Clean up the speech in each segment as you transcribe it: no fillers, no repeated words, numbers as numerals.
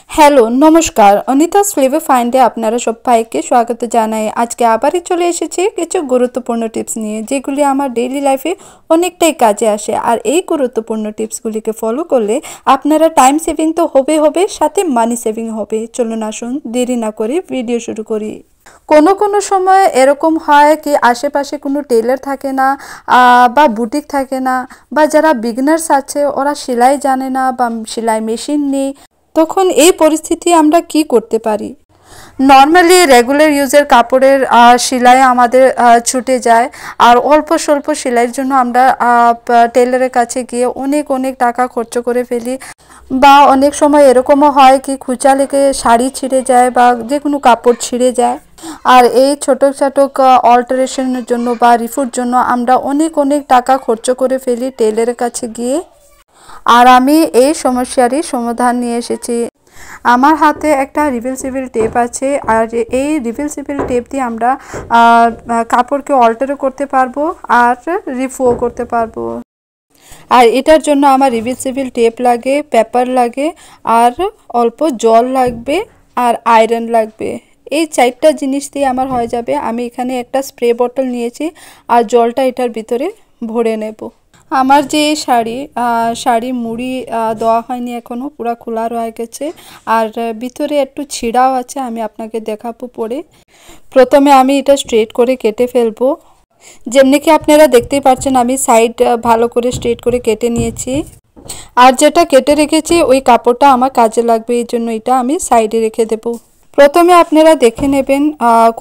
Hello, নমস্কার। Anita's flavour ফাইন্ডে আপনারা সবাইকে স্বাগত জানাই। আজকে আবারই চলে এসেছি কিছু গুরুত্বপূর্ণ টিপস নিয়ে, যেগুলি আমার ডেইলি লাইফে অনেকটাই কাজে আসে। আর এই গুরুত্বপূর্ণ টিপসগুলিকে ফলো করলে আপনারা টাইম সেভিং তো হবে, সাথে মানি সেভিং হবে। চলুন আসুন দেরি না করে ভিডিও শুরু করি। কোনো সময় এরকম হয় কি আশেপাশে কোনো টেলার থাকে না, বা বুটিক থাকে না, বা যারা বিগনার্স আছে ওরা সেলাই জানে না বা সেলাই মেশিন নেই। তখন এই পরিস্থিতি আমরা কি করতে পারি? নর্মালি রেগুলার ইউজের কাপড়ের সেলাই আমাদের ছুটে যায়, আর অল্প স্বল্প সেলাইয়ের জন্য আমরা টেলারের কাছে গিয়ে অনেক টাকা খরচ করে ফেলি। বা অনেক সময় এরকমও হয় কি খুঁচা লেগে শাড়ি ছিঁড়ে যায় বা যে কোনো কাপড় ছিঁড়ে যায়। আর এই ছোট অল্টারেশনের জন্য বা রিফুর জন্য আমরা অনেক টাকা খরচ করে ফেলি টেলারের কাছে গিয়ে। আর আমি এই সমস্যারই সমাধান নিয়ে এসেছি। আমার হাতে একটা রিভার্সিবল টেপ আছে, আর এই রিভার্সিবল টেপ দিয়ে আমরা কাপড়কে অল্টারও করতে পারবো আর রিফুও করতে পারবো। আর এটার জন্য আমার রিভার্সিবল টেপ লাগে, পেপার লাগে, আর অল্প জল লাগবে, আর আয়রন লাগবে। এই 4টা জিনিস দিয়ে আমার হয়ে যাবে। আমি এখানে একটা স্প্রে বোতল নিয়েছি আর জলটা এটার ভিতরে ভরে নেব। আমার যে শাড়ি মুড়ি দেওয়া হয়নি এখনও, পুরো খোলা রয়ে গেছে, আর ভিতরে একটু ছিঁড়াও আছে। আমি আপনাকে দেখাবো পরে। প্রথমে আমি এটা স্ট্রেট করে কেটে ফেলবো। যেমনি কি আপনারা দেখতেই পাচ্ছেন, আমি সাইড ভালো করে স্ট্রেট করে কেটে নিয়েছি। আর যেটা কেটে রেখেছি ওই কাপড়টা আমার কাজে লাগবে, এই জন্য এটা আমি সাইডে রেখে দেব। প্রথমে আপনারা দেখে নেবেন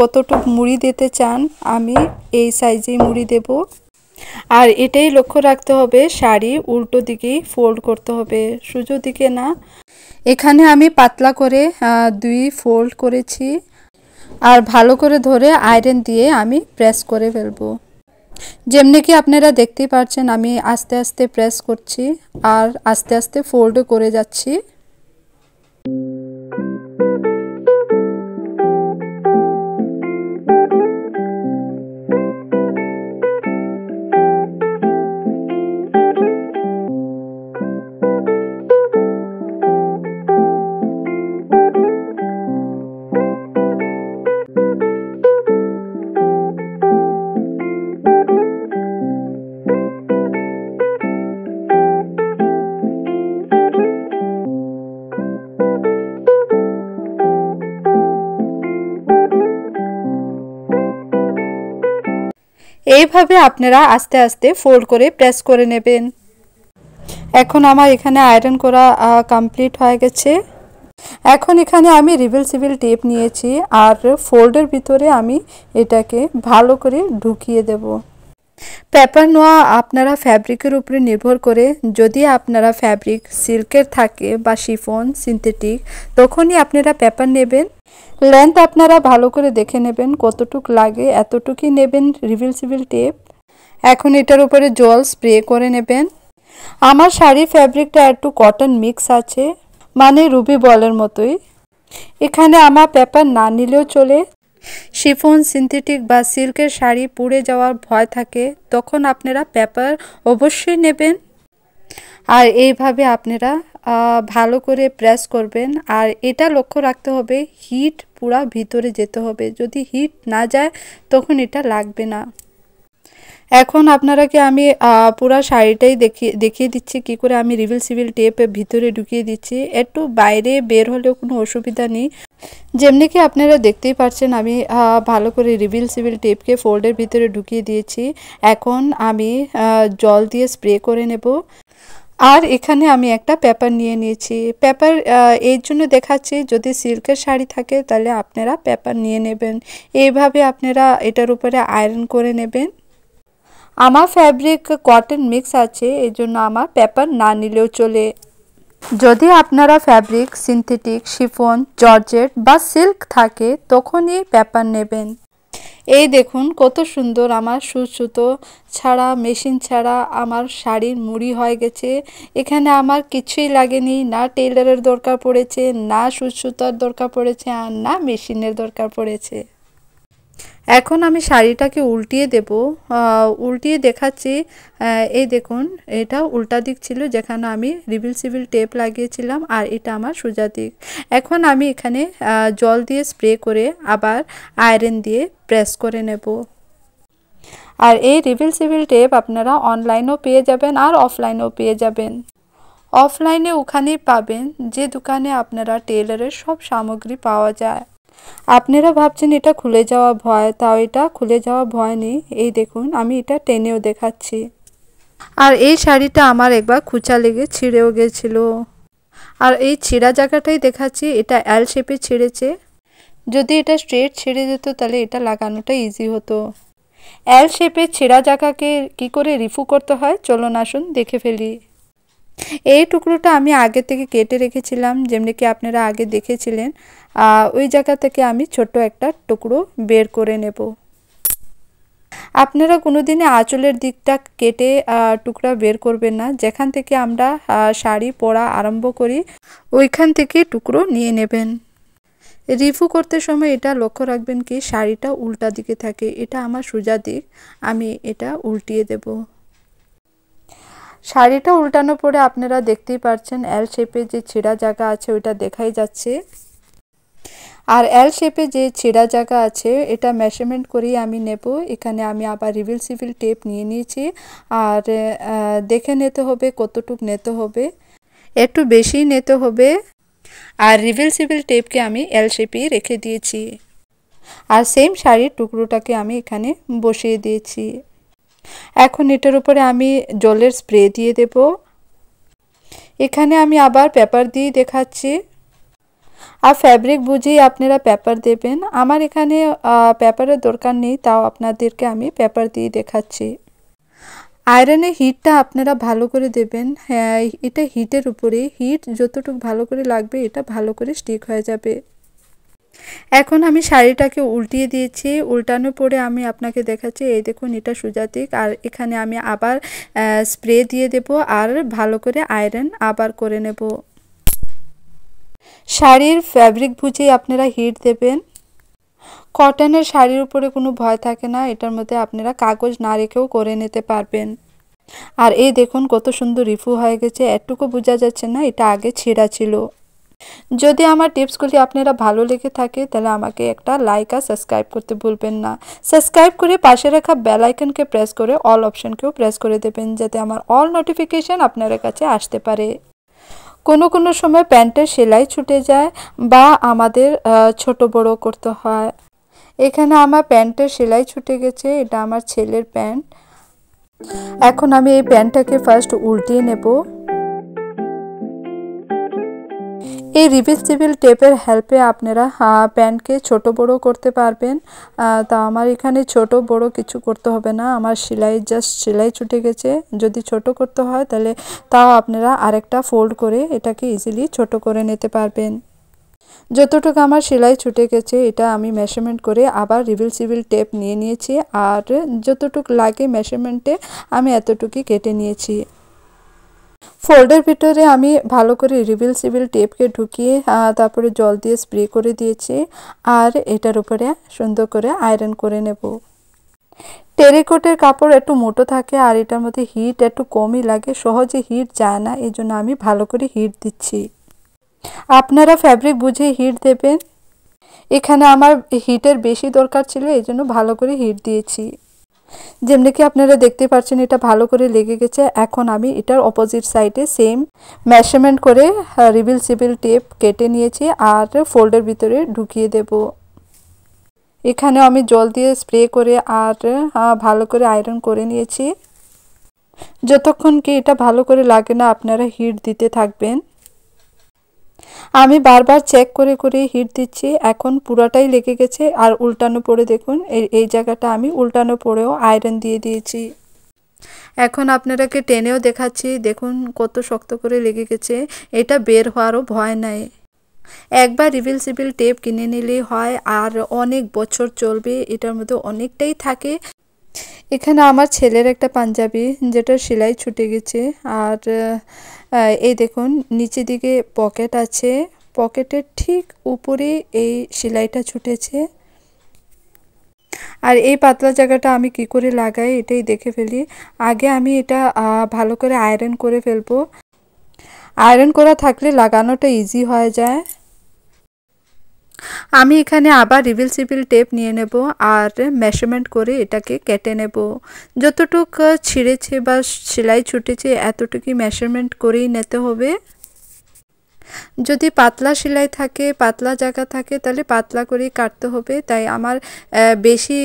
কতটুকু মুড়ি দিতে চান। আমি এই সাইজেই মুড়ি দেব। আর এটাই লক্ষ্য রাখতে হবে, শাড়ি উল্টো দিকেই ফোল্ড করতে হবে, সোজা দিকে না। এখানে আমি পাতলা করে 2 ফোল্ড করেছি, আর ভালো করে ধরে আয়রন দিয়ে আমি প্রেস করে ফেলবো। যেমনি কি আপনারা দেখতেই পাচ্ছেন, আমি আস্তে আস্তে প্রেস করছি আর আস্তে আস্তে ফোল্ডও করে যাচ্ছি। এইভাবে আপনারা আস্তে আস্তে ফোল্ড করে প্রেস করে নেবেন। এখন আমার এখানে আয়রন করা কমপ্লিট হয়ে গেছে। এখন এখানে আমি রিভার্সিবল টেপ নিয়েছি, আর ফোল্ডের ভিতরে আমি এটাকে ভালো করে ঢুকিয়ে দেব। পেপার নেওয়া আপনারা ফ্যাব্রিকের উপরে নির্ভর করে। যদি আপনারা ফ্যাব্রিক সিল্কের থাকে বা শিফন সিনথেটিক, তখনই আপনারা পেপার নেবেন। লেন্থ আপনারা ভালো করে দেখে নেবেন কতটুক লাগে, এতটুকুই নেবেন রিভার্সিবল টেপ। এখন এটার উপরে জল স্প্রে করে নেবেন। আমার শাড়ির ফ্যাব্রিকটা একটু কটন মিক্স আছে, মানে রুবি বলের মতোই। এখানে আমার পেপার না নিলেও চলে। শিফন সিনথেটিক বা সিল্কের শাড়ি পুড়ে যাওয়ার ভয় থাকে, তখন আপনারা পেপার অবশ্যই নেবেন। আর এইভাবে আপনারা ভালো করে প্রেস করবেন। আর এটা লক্ষ্য রাখতে হবে, হিট পুরা ভিতরে যেতে হবে। যদি হিট না যায় তখন এটা লাগবে না। এখন আপনারাকে আমি পুরা শাড়িটাই দেখিয়ে দিচ্ছি কি করে আমি রিভার্সিবল টেপ ভিতরে ঢুকিয়ে দিচ্ছি। একটু বাইরে বের হলেও কোনো অসুবিধা নেই। যেমনি কি আপনারা দেখতেই পাচ্ছেন, আমি ভালো করে রিভার্সিবল টেপকে ফোল্ডের ভিতরে ঢুকিয়ে দিয়েছি। এখন আমি জল দিয়ে স্প্রে করে নেব। আর এখানে আমি একটা পেপার নিয়ে নিয়েছি। পেপার এই জন্য দেখাচ্ছি, যদি সিল্কের শাড়ি থাকে তাহলে আপনারা পেপার নিয়ে নেবেন। এইভাবে আপনারা এটার উপরে আয়রন করে নেবেন। আমার ফ্যাব্রিক কটন মিক্স আছে, এই জন্য আমার পেপার না নিলেও চলে। যদি আপনারা ফ্যাব্রিক সিনথেটিক, শিফন, জর্জেট বা সিল্ক থাকে তখনই পেপার নেবেন। এই দেখুন কত সুন্দর আমার সুতো ছাড়া, মেশিন ছাড়া আমার শাড়ির মুড়ি হয়ে গেছে। এখানে আমার কিছুই লাগেনি, না টেলারের দরকার পড়েছে, না সুতার দরকার পড়েছে, আর না মেশিনের দরকার পড়েছে। এখন আমি শাড়িটাকে উল্টিয়ে দেব। উল্টিয়ে দেখাচ্ছি। এই দেখুন, এটা উল্টা দিক ছিল যেখানে আমি রিভিল টেপ লাগিয়েছিলাম, আর এটা আমার সোজা দিক। এখন আমি এখানে জল দিয়ে স্প্রে করে আবার আয়রন দিয়ে প্রেস করে নেব। আর এই রিভিল টেপ আপনারা অনলাইনেও পেয়ে যাবেন আর অফলাইনেও পেয়ে যাবেন। অফলাইনে ওখানেই পাবেন যে দোকানে আপনারা টেলারের সব সামগ্রী পাওয়া যায়। আপনারা ভাবছেন এটা খুলে যাওয়া ভয়, তাও এটা খুলে যাওয়া ভয় নেই। এই দেখুন, আমি এটা টেনেও দেখাচ্ছি। আর এই শাড়িটা আমার একবার খোঁচা লেগে ছিঁড়েও গেছিল। আর এই ছিঁড়া জায়গাটাই দেখাচ্ছি, এটা এল শেপে ছিঁড়েছে। যদি এটা স্ট্রেট ছিঁড়ে যেত তাহলে এটা লাগানোটা ইজি হতো। এল শেপে ছেঁড়া জায়গাকে কি করে রিফু করতে হয় চলুন আসুন দেখে ফেলি। এই টুকরোটা আমি আগে থেকে কেটে রেখেছিলাম, যেমনি কি আপনারা আগে দেখেছিলেন। ওই জায়গা থেকে আমি ছোট্ট একটা টুকরো বের করে নেব। আপনারা কোনোদিনই আঁচলের দিকটা কেটে টুকরা বের করবেন না। যেখান থেকে আমরা শাড়ি পরা আরম্ভ করি ওইখান থেকে টুকরো নিয়ে নেবেন। রিফু করতে সময় এটা লক্ষ্য রাখবেন কি শাড়িটা উল্টা দিকে থাকে। এটা আমার সোজা দিক, আমি এটা উল্টিয়ে দেব। শাড়িটা উল্টানো পরে আপনারা দেখতেই পাচ্ছেন এল শেপে যে ছেঁড়া জায়গা আছে ওইটা দেখাই যাচ্ছে। আর এল শেপে যে ছেঁড়া জায়গা আছে এটা মেজারমেন্ট করেই আমি নেব। এখানে আমি আবার রিভিল টেপ নিয়ে নিয়েছি। আর দেখে নিতে হবে কতটুক নিতে হবে, একটু বেশি নিতে হবে। আর রিভিল টেপকে আমি এল শেপেই রেখে দিয়েছি। আর সেম শাড়ির টুকরোটাকে আমি এখানে বসিয়ে দিয়েছি। এখন এটার উপরে আমি জলের স্প্রে দিয়ে দেব। এখানে আমি আবার পেপার দিয়ে দেখাচ্ছি। আর ফ্যাব্রিক বুঝেই আপনারা পেপার দেবেন। আমার এখানে পেপারের দরকার নেই, তাও আপনাদেরকে আমি পেপার দিয়ে দেখাচ্ছি। আয়রনের হিটটা আপনারা ভালো করে দেবেন। হ্যাঁ, এটা হিটের উপরে, হিট যতটুকু ভালো করে লাগবে এটা ভালো করে স্টিক হয়ে যাবে। এখন আমি শাড়িটাকে উল্টিয়ে দিয়েছি। উল্টানোর পরে আমি আপনাকে দেখাচ্ছি। এই দেখুন, এটা সোজা দিক। আর এখানে আমি আবার স্প্রে দিয়ে দেব আর ভালো করে আয়রন আবার করে নেব। শাড়ির ফ্যাব্রিক বুঝেই আপনারা হিট দেবেন। কটনের শাড়ির উপরে কোনো ভয় থাকে না, এটার মধ্যে আপনারা কাগজ না রেখেও করে নিতে পারবেন। আর এই দেখুন কত সুন্দর রিফু হয়ে গেছে, এটুকু বোঝা যাচ্ছে না এটা আগে ছেঁড়া ছিল। যদি আমার টিপসগুলি আপনারা ভালো লেগে থাকে তাহলে আমাকে একটা লাইক আর সাবস্ক্রাইব করতে ভুলবেন না। সাবস্ক্রাইব করে পাশে রাখা বেল আইকনকে প্রেস করে অল অপশনকেও প্রেস করে দেবেন, যাতে আমার অল নোটিফিকেশন আপনার কাছে আসতে পারে। কোনো সময় প্যান্টের সেলাই ছুটে যায় বা আমাদের ছোট বড় করতে হয়। এখানে আমার প্যান্টের সেলাই ছুটে গেছে, এটা আমার ছেলের প্যান্ট। এখন আমি এই প্যান্টটাকে ফার্স্ট উল্টিয়ে নেব। এই রিভিল টেপের হেল্পে আপনারা প্যান্টকে ছোট বড় করতে পারবেন। তা আমার এখানে ছোট বড় কিছু করতে হবে না, আমার সেলাই ছুটে গেছে। যদি ছোট করতে হয় তাহলে তাও আপনারা আরেকটা ফোল্ড করে এটাকে ইজিলি ছোট করে নিতে পারবেন। যতটুকু আমার সেলাই ছুটে গেছে এটা আমি মেজারমেন্ট করে আবার রিভিল টেপ নিয়ে নিয়েছি। আর যতটুকু লাগে মেজারমেন্টে আমি এতটুকুই কেটে নিয়েছি। ফোল্ডের ভিতরে আমি ভালো করে রিভিল টেপকে ঢুকিয়ে তারপরে জল দিয়ে স্প্রে করে দিয়েছি। আর এটার উপরে সুন্দর করে আয়রন করে নেব। টেরিকটের কাপড় একটু মোটো থাকে আর এটার মধ্যে হিট একটু কমই লাগে, সহজে হিট যায় না, এই জন্য আমি ভালো করে হিট দিচ্ছি। আপনারা ফ্যাব্রিক বুঝে হিট দেবেন। এখানে আমার হিটের বেশি দরকার ছিল, এই জন্য ভালো করে হিট দিয়েছি। যেমনি কি আপনারা দেখতে পাচ্ছেন এটা ভালো করে লেগে গেছে। এখন আমি এটার অপোজিট সাইডে সেম মেজারমেন্ট করে রিভিল টেপ কেটে নিয়েছি আর ফোল্ডের ভিতরে ঢুকিয়ে দেব। এখানে আমি জল দিয়ে স্প্রে করে আর ভালো করে আয়রন করে নিয়েছি। যতক্ষণ কি এটা ভালো করে লাগে না আপনারা হিট দিতে থাকবেন। আমি বারবার চেক করে করে হিট দিচ্ছি। এখন পুরাটাই লেগে গেছে। আর উল্টানো পরে দেখুন এই জায়গাটা আমি উল্টানো পরেও আয়রন দিয়ে দিয়েছি। এখন আপনারাকে টেনেও দেখাচ্ছি, দেখুন কত শক্ত করে লেগে গেছে। এটা বের হওয়ারও ভয় নাই। একবার রিভিল টেপ কিনে নিলেই হয় আর অনেক বছর চলবে, এটার মধ্যে অনেকটাই থাকে। এখানে আমার ছেলের একটা পাঞ্জাবি যেটার সেলাই ছুটে গেছে। আর এই দেখুন নিচের দিকে পকেট আছে, পকেটের ঠিক উপরে এই সেলাইটা ছুটেছে। আর এই পাতলা জায়গাটা আমি কি করে লাগাই এটাই দেখে ফেলি। আগে আমি এটা ভালো করে আয়রন করে ফেলবো। আয়রন করা থাকলে লাগানোটা ইজি হয়ে যায়। আমি এখানে আবার রিভিলসিবল টেপ নিয়ে নেব আর মেজারমেন্ট করে এটাকে কেটে নেব। যতটুকু ছিঁড়েছে বা সেলাই ছুটেছে এতটুকুই মেজারমেন্ট করেই নিতে হবে। যদি পাতলা সেলাই থাকে, পাতলা জায়গা থাকে, তাহলে পাতলা করেই কাটতে হবে। তাই আমার বেশি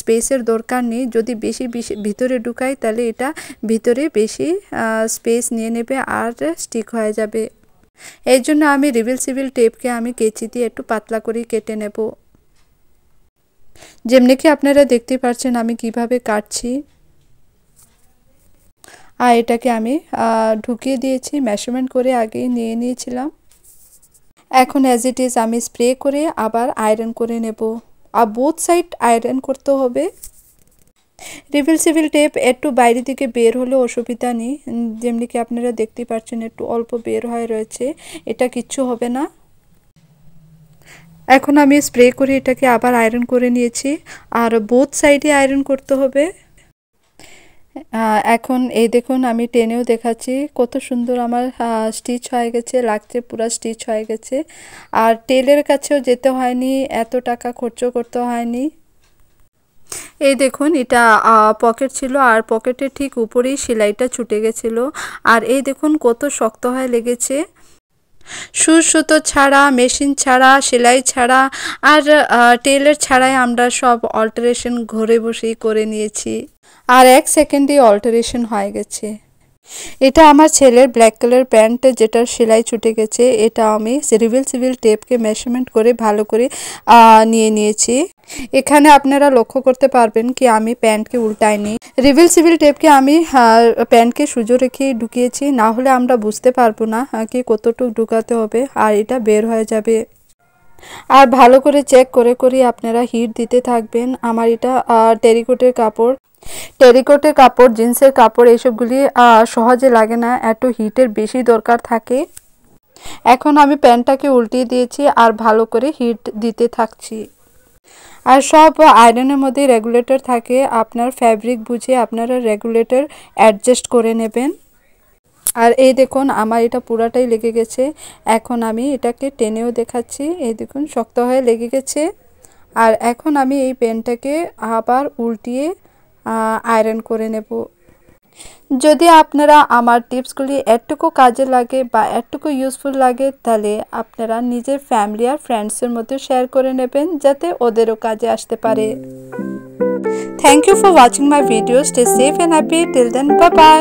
স্পেসের দরকার নেই। যদি বেশি ভিতরে ঢুকাই তাহলে এটা ভিতরে বেশি স্পেস নিয়ে নেবে আর স্টিক হয়ে যাবে। এই জন্য আমি রিভিলসিবল টেপকে আমি কেচি দিয়ে একটু পাতলা করেই কেটে নেব। যেমনি কি আপনারা দেখতে পাচ্ছেন আমি কিভাবে কাটছি। আর এটাকে আমি ঢুকিয়ে দিয়েছি, মেজারমেন্ট করে আগেই নিয়ে নিয়েছিলাম। এখন অ্যাজ ইট ইজ আমি স্প্রে করে আবার আয়রন করে নেব। আর বোথ সাইড আয়রন করতে হবে। রিভিলসিবল টেপ একটু বাইরে দিকে বের হলে অসুবিধা নেই। যেমনি কি আপনারা দেখতে পাচ্ছেন একটু অল্প বের হয়ে রয়েছে, এটা কিচ্ছু হবে না। এখন আমি স্প্রে করে এটাকে আবার আয়রন করে নিয়েছি। আর বোথ সাইডে আয়রন করতে হবে। এখন এই দেখুন আমি টেনেও দেখাচ্ছি কত সুন্দর আমার স্টিচ হয়ে গেছে, লাগছে পুরো স্টিচ হয়ে গেছে। আর টেলের কাছেও যেতে হয়নি, এত টাকা খরচ করতে হয়নি। এই দেখুন এটা পকেট ছিল আর পকেটের ঠিক উপরেই সেলাইটা ছুটে গেছিলো। আর এই দেখুন কত শক্ত হয়ে লেগেছে। সুই সুতো ছাড়া, মেশিন ছাড়া, সেলাই ছাড়া আর টেলার ছাড়াই আমরা সব অল্টারেশন ঘরে বসেই করে নিয়েছি। আর 1 সেকেন্ডেই অল্টারেশন হয়ে গেছে। এটা আমার ছেলের ব্ল্যাক কালার প্যান্ট যেটার সেলাই ছুটে গেছে। এটা আমি রিভিলসিবল টেপকে মেজারমেন্ট করে ভালো করে নিয়ে নিয়েছি। এখানে আপনারা লক্ষ্য করতে পারবেন কি আমি প্যান্টকে উল্টাইনি। রিভিলসিবল টেপকে আমি প্যান্টকে সোজা রেখে ঢুকিয়েছি, না হলে আমরা বুঝতে পারবো না কি কতটুকু ঢুকাতে হবে আর এটা বের হয়ে যাবে। আর ভালো করে চেক করে করে আপনারা হিট দিতে থাকবেন। আমার এটা টেরিকটের কাপড়, জিন্সের কাপড় এইসবগুলি সহজে লাগে না, এত হিটের বেশি দরকার থাকে। এখন আমি প্যান্টটাকে উল্টিয়ে দিয়েছি আর ভালো করে হিট দিতে থাকছি। আর সব আয়রনের মধ্যে রেগুলেটর থাকে, আপনার ফ্যাব্রিক বুঝে আপনারা রেগুলেটর অ্যাডজাস্ট করে নেবেন। আর এই দেখুন আমার এটা পুরাটাই লেগে গেছে। এখন আমি এটাকে টেনেও দেখাচ্ছি, এই দেখুন শক্ত হয়ে লেগে গেছে। আর এখন আমি এই প্যান্টটাকে আবার উল্টিয়ে আয়রন করে নেব। যদি আপনারা আমার টিপসগুলি একটুকু কাজে লাগে বা একটুকু ইউজফুল লাগে তাহলে আপনারা নিজের ফ্যামিলি আর ফ্রেন্ডসের মধ্যে শেয়ার করে নেবেন যাতে ওদেরও কাজে আসতে পারে। Thank you for watching my video. Stay safe and happy till then, bye by.